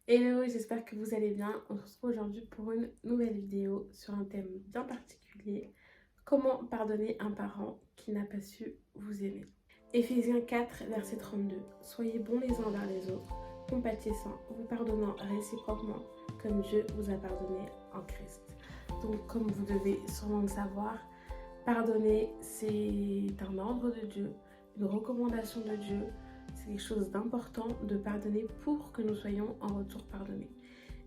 Hello, j'espère que vous allez bien. On se retrouve aujourd'hui pour une nouvelle vidéo sur un thème bien particulier. Comment pardonner un parent qui n'a pas su vous aimer. Éphésiens 4, verset 32. Soyez bons les uns envers les autres, compatissants, vous pardonnant réciproquement, comme Dieu vous a pardonné en Christ. Donc, comme vous devez sûrement le savoir, pardonner, c'est un ordre de Dieu, une recommandation de Dieu. C'est quelque chose d'important de pardonner pour que nous soyons en retour pardonnés.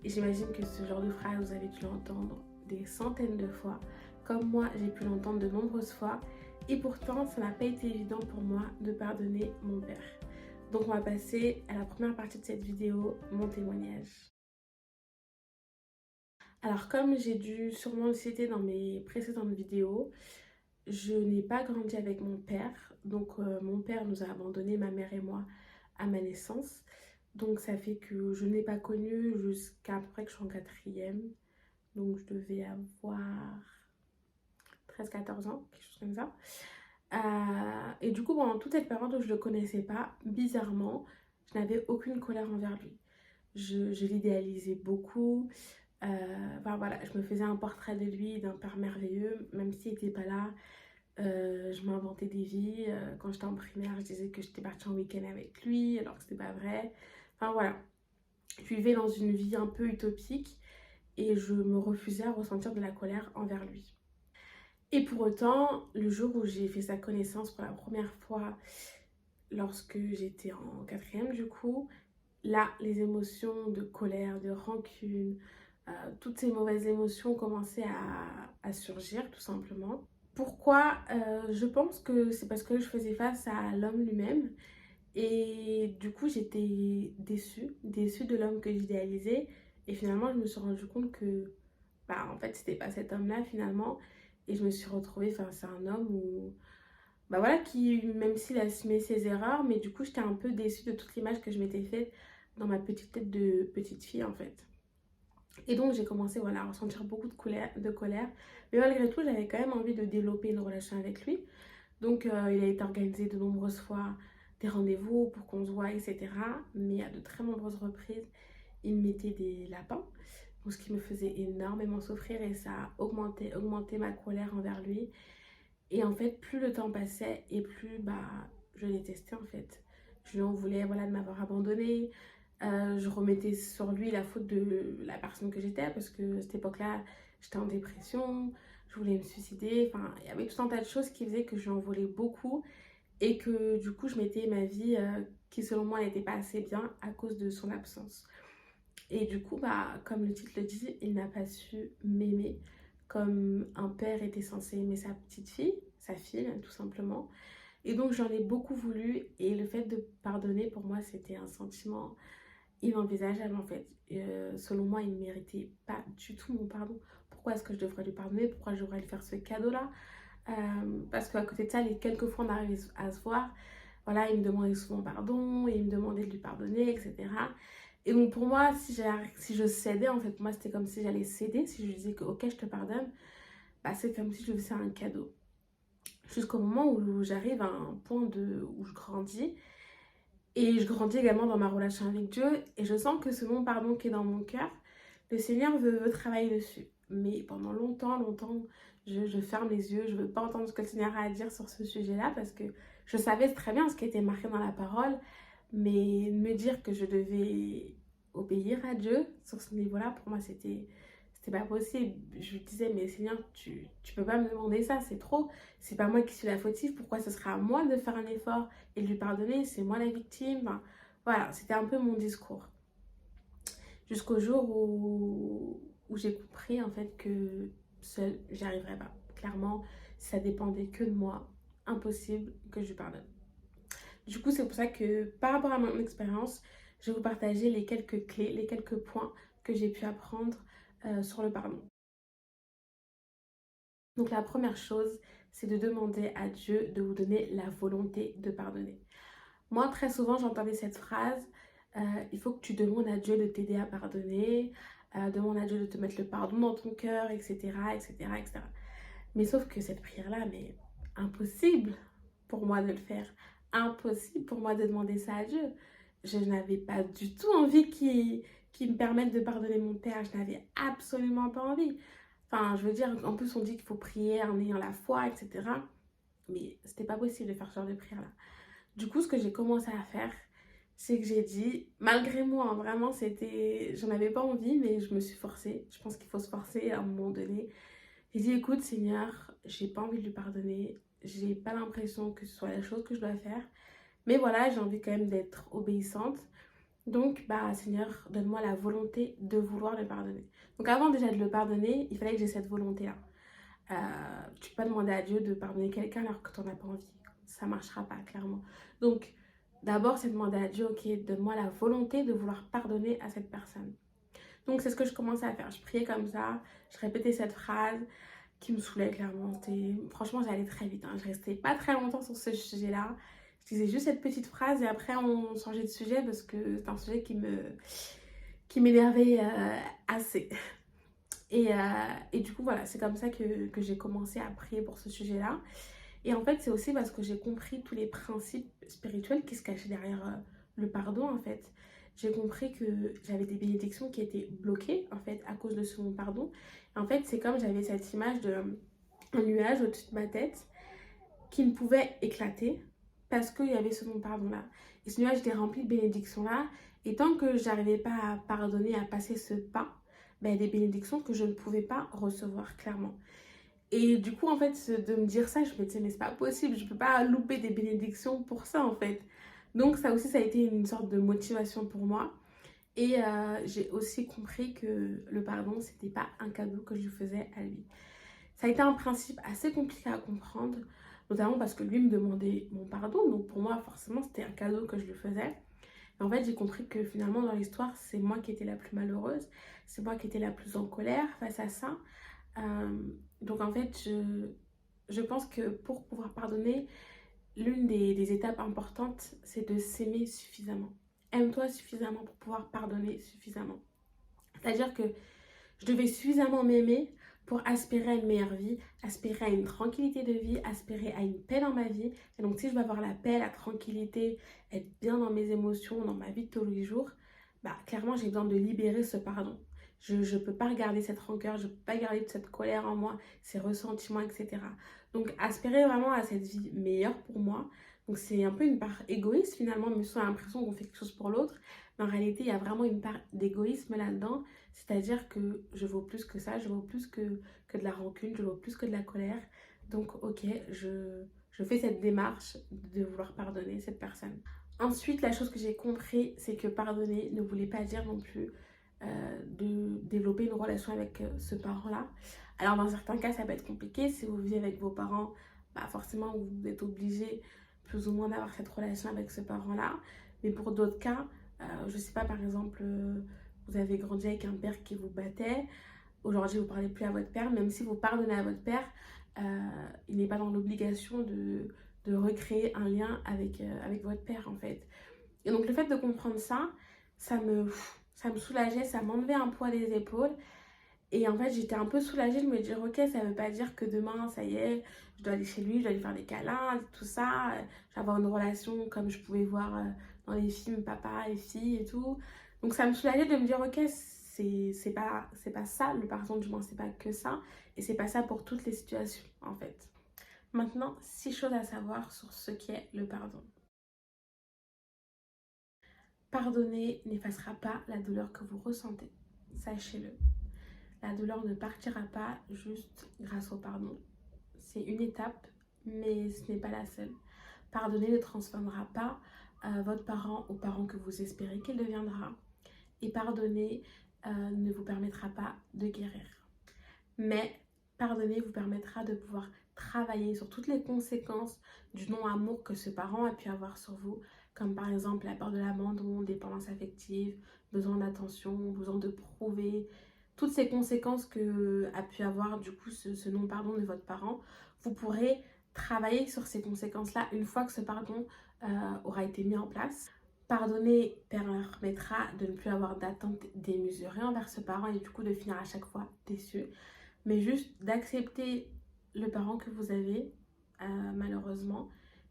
Et j'imagine que ce genre de phrase, vous avez dû l'entendre des centaines de fois. Comme moi, j'ai pu l'entendre de nombreuses fois. Et pourtant, ça n'a pas été évident pour moi de pardonner mon père. Donc on va passer à la première partie de cette vidéo, mon témoignage. Alors comme j'ai dû sûrement le citer dans mes précédentes vidéos, je n'ai pas grandi avec mon père. Donc mon père nous a abandonnés, ma mère et moi, à ma naissance. Donc ça fait que je ne l'ai pas connu jusqu'à peu près que je suis en quatrième. Donc je devais avoir 13-14 ans, quelque chose comme ça. Et du coup, pendant toute cette période où je ne le connaissais pas, bizarrement, je n'avais aucune colère envers lui. Je l'idéalisais beaucoup. Enfin voilà, je me faisais un portrait de lui, d'un père merveilleux, même s'il n'était pas là. Je m'inventais des vies. Quand j'étais en primaire, je disais que j'étais partie en week-end avec lui, alors que c'était pas vrai. Enfin voilà, je vivais dans une vie un peu utopique et je me refusais à ressentir de la colère envers lui. Et pour autant, le jour où j'ai fait sa connaissance pour la première fois, lorsque j'étais en quatrième du coup, là, les émotions de colère, de rancune, toutes ces mauvaises émotions commençaient à surgir tout simplement. Pourquoi Je pense que c'est parce que je faisais face à l'homme lui-même et du coup j'étais déçue de l'homme que j'idéalisais et finalement je me suis rendu compte que bah en fait c'était pas cet homme-là finalement et je me suis retrouvée face à un homme où bah voilà qui même s'il assumait ses erreurs mais du coup j'étais un peu déçue de toute l'image que je m'étais faite dans ma petite tête de petite fille en fait. Et donc j'ai commencé voilà, à ressentir beaucoup de colère. Mais malgré tout, j'avais quand même envie de développer une relation avec lui. Donc il a été organisé de nombreuses fois des rendez-vous pour qu'on se voit, etc. Mais à de très nombreuses reprises, il me mettait des lapins. Donc, ce qui me faisait énormément souffrir et ça a augmenté ma colère envers lui. Et en fait, plus le temps passait et plus bah, je le détestais en fait. Je lui en voulais voilà, de m'avoir abandonnée. Je remettais sur lui la faute de la personne que j'étais parce que à cette époque-là, j'étais en dépression, je voulais me suicider. Enfin, il y avait tout un tas de choses qui faisaient que je lui en voulais beaucoup et que du coup, je mettais ma vie qui selon moi n'était pas assez bien à cause de son absence. Et du coup, bah, comme le titre le dit, il n'a pas su m'aimer comme un père était censé aimer sa petite fille, sa fille tout simplement. Et donc j'en ai beaucoup voulu et le fait de pardonner pour moi c'était un sentiment inenvisageable en fait. Selon moi il ne méritait pas du tout mon pardon. Pourquoi est-ce que je devrais lui pardonner? Pourquoi je devrais lui faire ce cadeau-là? Parce qu'à côté de ça, les quelques fois on arrivait à se voir, voilà, il me demandait souvent pardon, et il me demandait de lui pardonner, etc. Et donc pour moi, si je cédais, en fait, pour moi c'était comme si j'allais céder. Si je lui disais que ok, je te pardonne, bah, c'est comme si je lui faisais un cadeau. Jusqu'au moment où j'arrive à un point où je grandis. Et je grandis également dans ma relation avec Dieu. Et je sens que ce non-pardon qui est dans mon cœur, le Seigneur veut travailler dessus. Mais pendant longtemps, je ferme les yeux. Je ne veux pas entendre ce que le Seigneur a à dire sur ce sujet-là parce que je savais très bien ce qui était marqué dans la parole. Mais me dire que je devais obéir à Dieu sur ce niveau-là, pour moi, c'était pas possible. Je lui disais, mais Seigneur, tu peux pas me demander ça, c'est trop. C'est pas moi qui suis la fautive, pourquoi ce sera à moi de faire un effort et de lui pardonner? C'est moi la victime. Enfin, voilà, c'était un peu mon discours. Jusqu'au jour où j'ai compris en fait que seule, j'y arriverais pas. Clairement, ça dépendait que de moi. Impossible que je lui pardonne. Du coup, c'est pour ça que par rapport à mon expérience, je vais vous partager les quelques clés, les quelques points que j'ai pu apprendre sur le pardon. Donc la première chose, c'est de demander à Dieu de vous donner la volonté de pardonner. Moi, très souvent, j'entendais cette phrase, il faut que tu demandes à Dieu de t'aider à pardonner, demande à Dieu de te mettre le pardon dans ton cœur, etc., etc., etc. Mais sauf que cette prière-là, mais impossible pour moi de le faire. Impossible pour moi de demander ça à Dieu. Je n'avais pas du tout envie qui me permettent de pardonner mon père, je n'avais absolument pas envie. Enfin, je veux dire, en plus on dit qu'il faut prier en ayant la foi, etc. Mais c'était pas possible de faire ce genre de prière-là. Du coup, ce que j'ai commencé à faire, c'est que j'ai dit, malgré moi, hein, vraiment, j'en avais pas envie, mais je me suis forcée. Je pense qu'il faut se forcer à un moment donné. J'ai dit, écoute, Seigneur, j'ai pas envie de lui pardonner. J'ai pas l'impression que ce soit la chose que je dois faire. Mais voilà, j'ai envie quand même d'être obéissante. Donc, bah, Seigneur, donne-moi la volonté de vouloir le pardonner. Donc, avant déjà de le pardonner, il fallait que j'ai cette volonté-là. Tu peux pas demander à Dieu de pardonner quelqu'un alors que tu n'en as pas envie. Ça marchera pas, clairement. Donc, d'abord, c'est demander à Dieu, ok, donne-moi la volonté de vouloir pardonner à cette personne. Donc, c'est ce que je commençais à faire. Je priais comme ça, je répétais cette phrase qui me saoulait clairement. Franchement, j'allais très vite. Hein. Je restais pas très longtemps sur ce sujet-là. Je disais juste cette petite phrase et après, on changeait de sujet parce que c'est un sujet qui m'énervait assez. Et du coup, voilà, c'est comme ça que j'ai commencé à prier pour ce sujet-là. Et en fait, c'est aussi parce que j'ai compris tous les principes spirituels qui se cachaient derrière le pardon, en fait. J'ai compris que j'avais des bénédictions qui étaient bloquées, en fait, à cause de ce non-pardon. Et en fait, c'est comme j'avais cette image d'un nuage au-dessus de ma tête qui ne pouvait éclater parce qu'il y avait ce non-pardon-là. Et ce nuage était rempli de bénédictions-là. Et tant que j'arrivais pas à pardonner, à passer ce pas, ben, des bénédictions que je ne pouvais pas recevoir clairement. Et du coup, en fait, de me dire ça, je me disais, mais c'est pas possible, je peux pas louper des bénédictions pour ça, en fait. Donc, ça aussi, ça a été une sorte de motivation pour moi. Et j'ai aussi compris que le pardon, c'était pas un cadeau que je lui faisais à lui. Ça a été un principe assez compliqué à comprendre, notamment parce que lui me demandait mon pardon. Donc, pour moi, forcément, c'était un cadeau que je lui faisais. Et en fait, j'ai compris que finalement, dans l'histoire, c'est moi qui étais la plus malheureuse. C'est moi qui étais la plus en colère face à ça. Euh, donc, en fait, je pense que pour pouvoir pardonner, l'une des étapes importantes, c'est de s'aimer suffisamment. Aime-toi suffisamment pour pouvoir pardonner suffisamment. C'est-à-dire que je devais suffisamment m'aimer pour aspirer à une meilleure vie, aspirer à une tranquillité de vie, aspirer à une paix dans ma vie. Et donc, si je veux avoir la paix, la tranquillité, être bien dans mes émotions, dans ma vie de tous les jours, bah, clairement, j'ai besoin de libérer ce pardon. Je ne peux pas garder cette rancœur, je ne peux pas garder toute cette colère en moi, ces ressentiments, etc. Donc, aspirer vraiment à cette vie meilleure pour moi. Donc, c'est un peu une part égoïste finalement, mais souvent l'impression qu'on fait quelque chose pour l'autre. Mais en réalité, il y a vraiment une part d'égoïsme là-dedans. C'est-à-dire que je vaux plus que ça, je vaux plus que de la rancune, je vaux plus que de la colère. Donc, ok, je fais cette démarche de vouloir pardonner cette personne. Ensuite, la chose que j'ai compris, c'est que pardonner ne voulait pas dire non plus de développer une relation avec ce parent-là. Alors, dans certains cas, ça peut être compliqué. Si vous vivez avec vos parents, bah forcément, vous êtes obligé plus ou moins d'avoir cette relation avec ce parent-là. Mais pour d'autres cas, je sais pas, par exemple, vous avez grandi avec un père qui vous battait. Aujourd'hui, vous ne parlez plus à votre père. Même si vous pardonnez à votre père, il n'est pas dans l'obligation de recréer un lien avec votre père, en fait. Et donc, le fait de comprendre ça, ça me, ça me soulageait, ça m'enlevait un poids des épaules. Et en fait, j'étais un peu soulagée de me dire, ok, ça veut pas dire que demain, ça y est, je dois aller chez lui, je dois lui faire des câlins, tout ça. Je vais avoir une relation comme je pouvais voir dans les films papa et fille et tout. Donc ça me soulageait de me dire, ok, c'est pas ça, le pardon du moins, c'est pas que ça. Et c'est pas ça pour toutes les situations, en fait. Maintenant, 6 choses à savoir sur ce qu'est le pardon. Pardonner n'effacera pas la douleur que vous ressentez. Sachez-le. La douleur ne partira pas juste grâce au pardon. C'est une étape, mais ce n'est pas la seule. Pardonner ne transformera pas votre parent au parent que vous espérez qu'il deviendra. Et pardonner ne vous permettra pas de guérir. Mais pardonner vous permettra de pouvoir travailler sur toutes les conséquences du non-amour que ce parent a pu avoir sur vous, comme par exemple la peur de l'abandon, dépendance affective, besoin d'attention, besoin de prouver, toutes ces conséquences que a pu avoir du coup ce non-pardon de votre parent. Vous pourrez travailler sur ces conséquences-là une fois que ce pardon aura été mis en place. Pardonner permettra de ne plus avoir d'attente démesurée envers ce parent et du coup de finir à chaque fois déçu, mais juste d'accepter le parent que vous avez, malheureusement,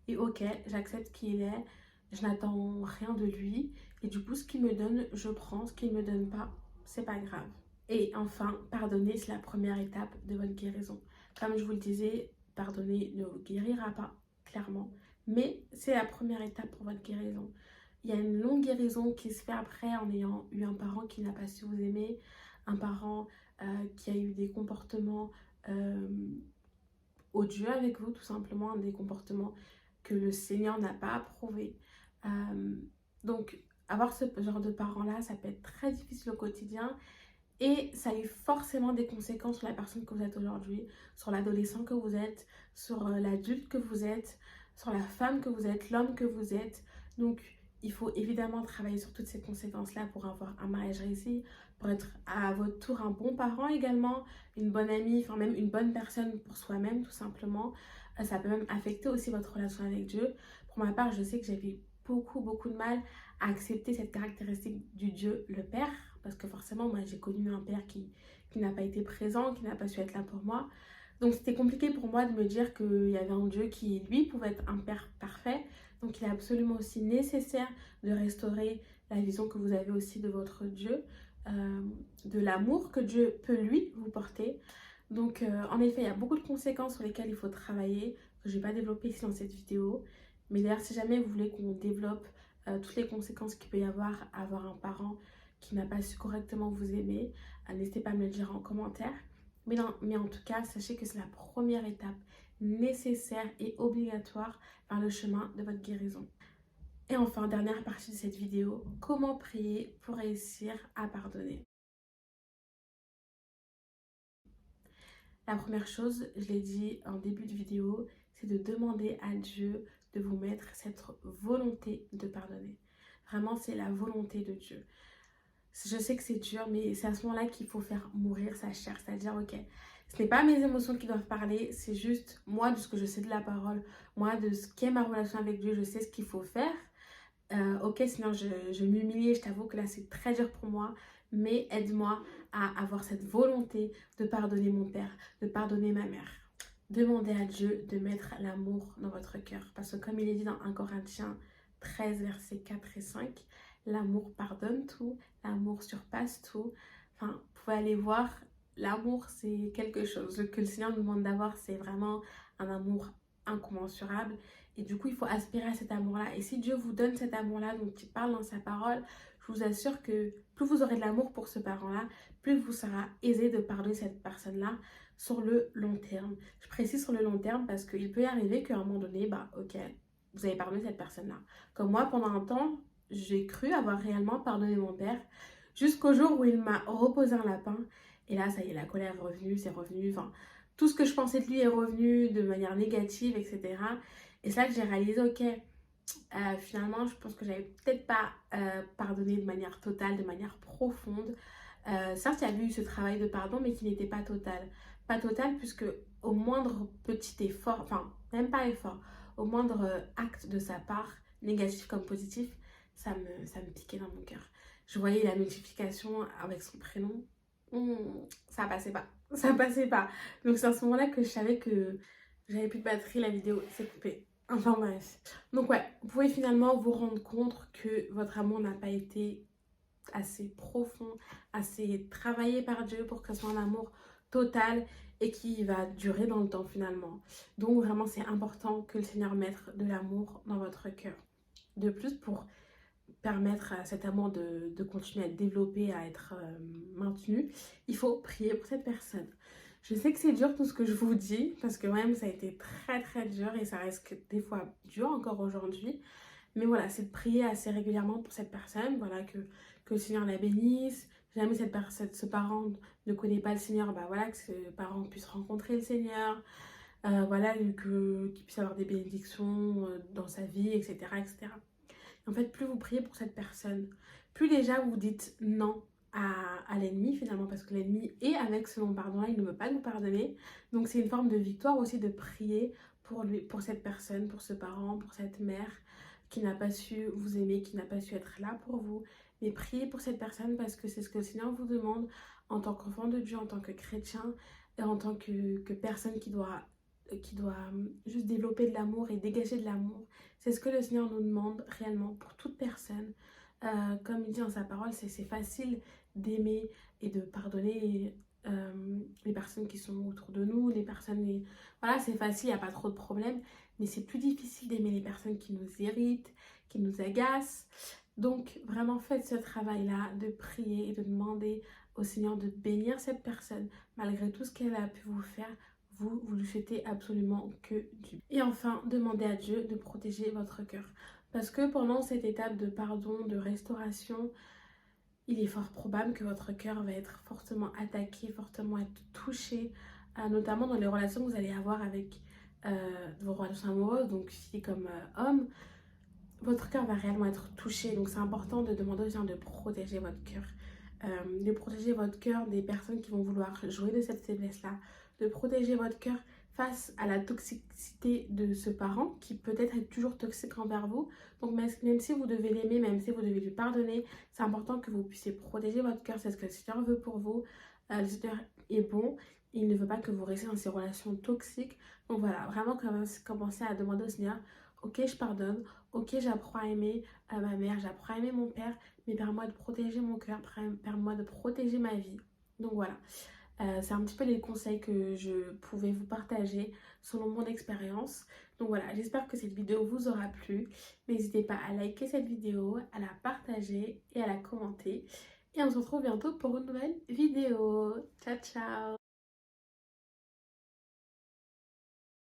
et ok, j'accepte qui il est, je n'attends rien de lui. Et du coup, ce qu'il me donne, je prends. Ce qu'il ne me donne pas, c'est pas grave. Et enfin, pardonner, c'est la première étape de votre guérison. Comme je vous le disais, pardonner ne vous guérira pas, clairement. Mais c'est la première étape pour votre guérison. Il y a une longue guérison qui se fait après en ayant eu un parent qui n'a pas su vous aimer, un parent qui a eu des comportements euh, odieux avec vous, tout simplement, des comportements que le Seigneur n'a pas approuvés. Euh, donc, avoir ce genre de parents-là, ça peut être très difficile au quotidien et ça a eu forcément des conséquences sur la personne que vous êtes aujourd'hui, sur l'adolescent que vous êtes, sur l'adulte que vous êtes, sur la femme que vous êtes, l'homme que vous êtes. Donc, il faut évidemment travailler sur toutes ces conséquences-là pour avoir un mariage réussi, pour être à votre tour un bon parent également, une bonne amie, enfin même une bonne personne pour soi-même tout simplement. Ça peut même affecter aussi votre relation avec Dieu. Pour ma part, je sais que j'avais beaucoup de mal à accepter cette caractéristique du Dieu le Père, parce que forcément, moi, j'ai connu un père qui n'a pas été présent, qui n'a pas su être là pour moi. Donc, c'était compliqué pour moi de me dire qu'il y avait un Dieu qui, lui, pouvait être un père parfait. Donc, il est absolument aussi nécessaire de restaurer la vision que vous avez aussi de votre Dieu, euh, de l'amour que Dieu peut, lui, vous porter. Donc, en effet, il y a beaucoup de conséquences sur lesquelles il faut travailler, que je ne vais pas développer ici dans cette vidéo. Mais d'ailleurs, si jamais vous voulez qu'on développe toutes les conséquences qu'il peut y avoir à avoir un parent qui n'a pas su correctement vous aimer, n'hésitez pas à me le dire en commentaire. Mais, non, mais en tout cas, sachez que c'est la première étape nécessaire et obligatoire vers le chemin de votre guérison. Et enfin, dernière partie de cette vidéo, comment prier pour réussir à pardonner. La première chose, je l'ai dit en début de vidéo, c'est de demander à Dieu de vous mettre cette volonté de pardonner. Vraiment, c'est la volonté de Dieu. Je sais que c'est dur, mais c'est à ce moment-là qu'il faut faire mourir sa chair. C'est-à-dire, ok, ce n'est pas mes émotions qui doivent parler, c'est juste moi de ce que je sais de la parole, moi de ce qu'est ma relation avec Dieu, je sais ce qu'il faut faire. Ok, sinon je m'humilie, je t'avoue que là c'est très dur pour moi, mais aide-moi à avoir cette volonté de pardonner mon père, de pardonner ma mère. Demandez à Dieu de mettre l'amour dans votre cœur, parce que comme il est dit dans 1 Corinthiens 13, versets 4 et 5, l'amour pardonne tout, l'amour surpasse tout. Enfin, vous pouvez aller voir, l'amour c'est quelque chose. Ce que le Seigneur nous demande d'avoir, c'est vraiment un amour incommensurable. Et du coup, il faut aspirer à cet amour-là. Et si Dieu vous donne cet amour-là, donc il parle dans sa parole, je vous assure que plus vous aurez de l'amour pour ce parent-là, plus vous sera aisé de pardonner cette personne-là sur le long terme. Je précise sur le long terme parce qu'il peut y arriver qu'à un moment donné, bah ok, vous avez pardonné cette personne-là. Comme moi, pendant un temps, j'ai cru avoir réellement pardonné mon père jusqu'au jour où il m'a reposé un lapin. Et là, ça y est, la colère est revenue, c'est revenu. Enfin, tout ce que je pensais de lui est revenu de manière négative, etc. Et c'est là que j'ai réalisé, ok, finalement, je pense que j'avais peut-être pas pardonné de manière totale, de manière profonde. Certes, il y a eu ce travail de pardon, mais qui n'était pas total. Pas total, puisque au moindre petit effort, enfin, même pas effort, au moindre acte de sa part, négatif comme positif, ça me piquait dans mon cœur. Je voyais la notification avec son prénom, ça passait pas. Ça passait pas. Donc, c'est à ce moment-là que je savais que j'avais plus de batterie, la vidéo s'est coupée. Enfin bref. Donc ouais, vous pouvez finalement vous rendre compte que votre amour n'a pas été assez profond, assez travaillé par Dieu pour que ce soit un amour total et qui va durer dans le temps finalement. Donc vraiment c'est important que le Seigneur mette de l'amour dans votre cœur. De plus, pour permettre à cet amour de continuer à être développé, à être maintenu, il faut prier pour cette personne. Je sais que c'est dur tout ce que je vous dis, parce que même ça a été très dur et ça reste que des fois dur encore aujourd'hui. Mais voilà, c'est de prier assez régulièrement pour cette personne, voilà, que le Seigneur la bénisse. Si jamais cette personne, ce parent ne connaît pas le Seigneur, bah voilà, que ce parent puisse rencontrer le Seigneur, voilà, qu'il puisse avoir des bénédictions dans sa vie, etc., etc. En fait, plus vous priez pour cette personne, plus déjà vous dites non à l'ennemi finalement, parce que l'ennemi est avec ce non-pardon-là, il ne veut pas nous pardonner. Donc c'est une forme de victoire aussi de prier pour lui, pour cette personne, pour ce parent, pour cette mère qui n'a pas su vous aimer, qui n'a pas su être là pour vous. Mais priez pour cette personne parce que c'est ce que le Seigneur vous demande en tant qu'enfant de Dieu, en tant que chrétien et en tant que personne qui doit qui doit juste développer de l'amour et dégager de l'amour. C'est ce que le Seigneur nous demande réellement pour toute personne. Comme il dit dans sa parole, c'est facile d'aimer et de pardonner les personnes qui sont autour de nous, les personnes... Voilà, c'est facile, il n'y a pas trop de problèmes, mais c'est plus difficile d'aimer les personnes qui nous irritent, qui nous agacent. Donc, vraiment, faites ce travail-là de prier et de demander au Seigneur de bénir cette personne, malgré tout ce qu'elle a pu vous faire. Vous lui souhaitez absolument que du bien. Et enfin, demandez à Dieu de protéger votre cœur. Parce que pendant cette étape de pardon, de restauration, il est fort probable que votre cœur va être fortement attaqué, fortement être touché, notamment dans les relations que vous allez avoir avec vos relations amoureuses, donc filles comme hommes. Votre cœur va réellement être touché, donc c'est important de demander aux gens de protéger votre cœur. De protéger votre cœur des personnes qui vont vouloir jouer de cette faiblesse-là, de protéger votre cœur face à la toxicité de ce parent qui peut-être est toujours toxique envers vous. Donc même si vous devez l'aimer, même si vous devez lui pardonner, c'est important que vous puissiez protéger votre cœur. C'est ce que le Seigneur veut pour vous. Le Seigneur est bon. Il ne veut pas que vous restiez dans ces relations toxiques. Donc voilà, vraiment commencer à demander au Seigneur, ok, je pardonne, ok, j'apprends à aimer ma mère, j'apprends à aimer mon père, mais permets-moi de protéger mon cœur, permets-moi de protéger ma vie. Donc voilà, c'est un petit peu les conseils que je pouvais vous partager selon mon expérience. Donc voilà, j'espère que cette vidéo vous aura plu. N'hésitez pas à liker cette vidéo, à la partager et à la commenter. Et on se retrouve bientôt pour une nouvelle vidéo. Ciao, ciao!